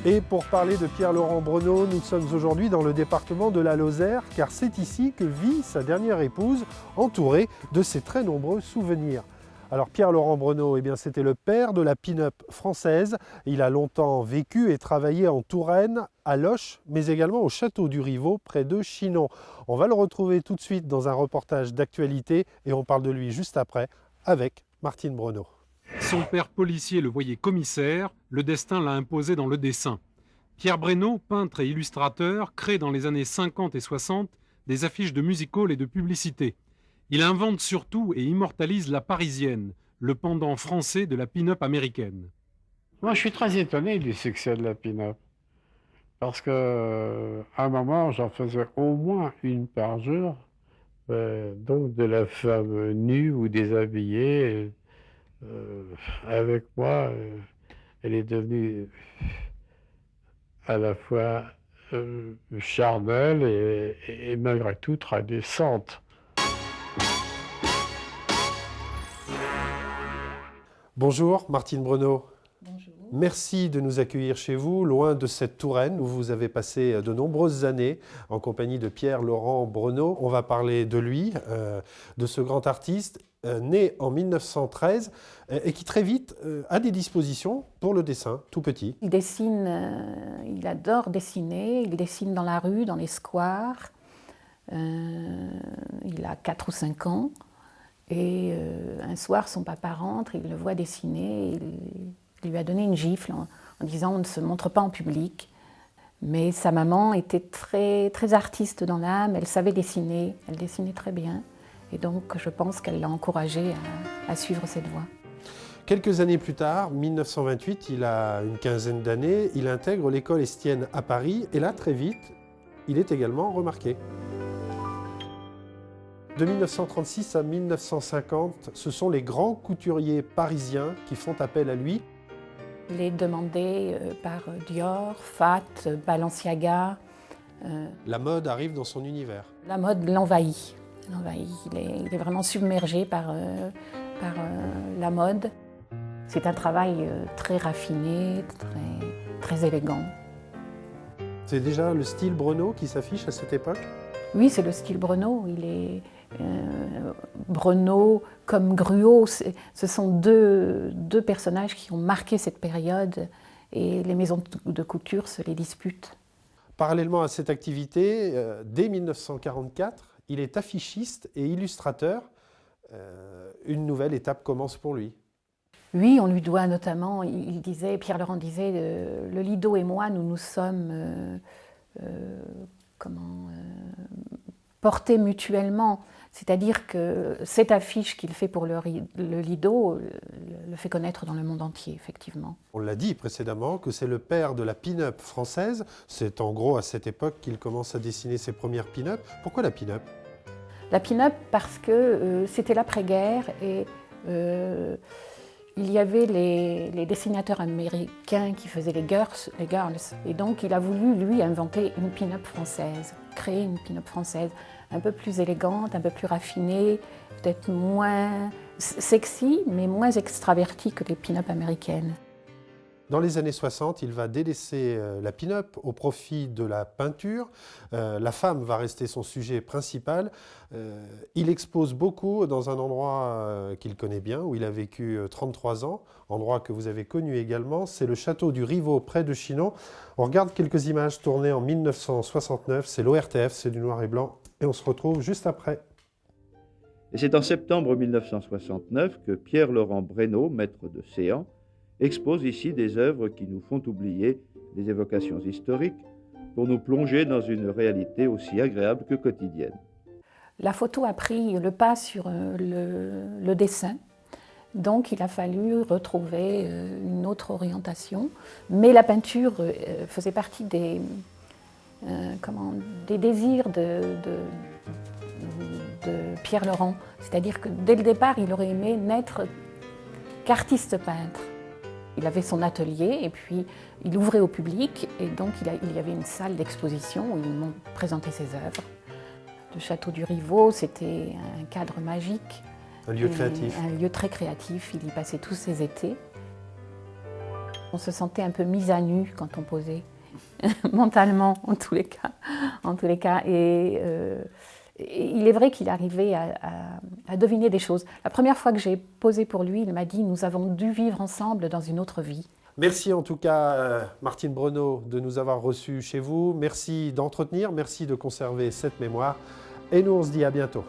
Et pour parler de Pierre-Laurent Brenaud, nous sommes aujourd'hui dans le département de la Lozère, car c'est ici que vit sa dernière épouse, entourée de ses très nombreux souvenirs. Alors Pierre-Laurent Brenaud, eh bien, c'était le père de la pin-up française. Il a longtemps vécu et travaillé en Touraine, à Loches, mais également au château du Rivaux, près de Chinon. On va le retrouver tout de suite dans un reportage d'actualité et on parle de lui juste après avec Martine Brenaud. Son père policier le voyait commissaire, le destin l'a imposé dans le dessin. Pierre Brenaud, peintre et illustrateur, crée dans les années 50 et 60 des affiches de music-hall et de publicité. Il invente surtout et immortalise la parisienne, le pendant français de la pin-up américaine. Moi, je suis très étonné du succès de la pin-up. Parce que à un moment, j'en faisais au moins une par jour. Donc de la femme nue ou déshabillée. Avec moi, elle est devenue à la fois charnelle et malgré tout très décente. Bonjour Martine Brenaud. Bonjour. Merci de nous accueillir chez vous, loin de cette Touraine où vous avez passé de nombreuses années en compagnie de Pierre-Laurent Brenaud. On va parler de lui, de ce grand artiste né en 1913 et qui très vite a des dispositions pour le dessin, tout petit. Il dessine, il adore dessiner, il dessine dans la rue, dans les squares. Il a 4 ou 5 ans et un soir son papa rentre, il le voit dessiner, il lui a donné une gifle en disant on ne se montre pas en public. Mais sa maman était très, très artiste dans l'âme, elle savait dessiner, elle dessinait très bien. Et donc je pense qu'elle l'a encouragé à suivre cette voie. Quelques années plus tard, 1928, il a une quinzaine d'années, il intègre l'école Estienne à Paris et là, très vite, il est également remarqué. De 1936 à 1950, ce sont les grands couturiers parisiens qui font appel à lui. Il est demandé par Dior, Fat, Balenciaga. La mode arrive dans son univers. La mode l'envahit. Il est vraiment submergé par la mode. C'est un travail très raffiné, très élégant. C'est déjà le style Brenaud qui s'affiche à cette époque? Oui, c'est le style Brenaud. Il est Brenaud comme Gruau. Ce sont deux personnages qui ont marqué cette période et les maisons de couture se les disputent. Parallèlement à cette activité, dès 1944, il est affichiste et illustrateur. Une nouvelle étape commence pour lui. Oui, on lui doit notamment, Pierre-Laurent disait, le Lido et moi, nous nous sommes portés mutuellement. C'est-à-dire que cette affiche qu'il fait pour le Lido le fait connaître dans le monde entier, effectivement. On l'a dit précédemment que c'est le père de la pin-up française. C'est en gros à cette époque qu'il commence à dessiner ses premières pin-up. Pourquoi la pin-up? La pin-up parce que c'était l'après-guerre et il y avait les dessinateurs américains qui faisaient les girls. Et donc il a voulu, lui, inventer une pin-up française, créer une pin-up française un peu plus élégante, un peu plus raffinée, peut-être moins sexy, mais moins extravertie que les pin-up américaines. Dans les années 60, il va délaisser la pin-up au profit de la peinture. La femme va rester son sujet principal. Il expose beaucoup dans un endroit qu'il connaît bien, où il a vécu 33 ans, endroit que vous avez connu également. C'est le château du Rivaux, près de Chinon. On regarde quelques images tournées en 1969. C'est l'ORTF, c'est du noir et blanc. Et on se retrouve juste après. Et c'est en septembre 1969 que Pierre-Laurent Brenaud, maître de Séan, expose ici des œuvres qui nous font oublier des évocations historiques pour nous plonger dans une réalité aussi agréable que quotidienne. La photo a pris le pas sur le dessin, donc il a fallu retrouver une autre orientation. Mais la peinture faisait partie des désirs de Pierre-Laurent. C'est-à-dire que dès le départ, il aurait aimé n'être qu'artiste peintre. Il avait son atelier et puis il ouvrait au public et donc il y avait une salle d'exposition où il présentait ses œuvres. Le château du Rivaux, c'était un cadre magique. Un lieu créatif. Un lieu très créatif, il y passait tous ses étés. On se sentait un peu mise à nu quand on posait, mentalement en tous les cas. Et il est vrai qu'il arrivait à deviner des choses. La première fois que j'ai posé pour lui, il m'a dit « Nous avons dû vivre ensemble dans une autre vie ». Merci en tout cas, Martine Breneau, de nous avoir reçus chez vous. Merci d'entretenir, merci de conserver cette mémoire. Et nous, on se dit à bientôt.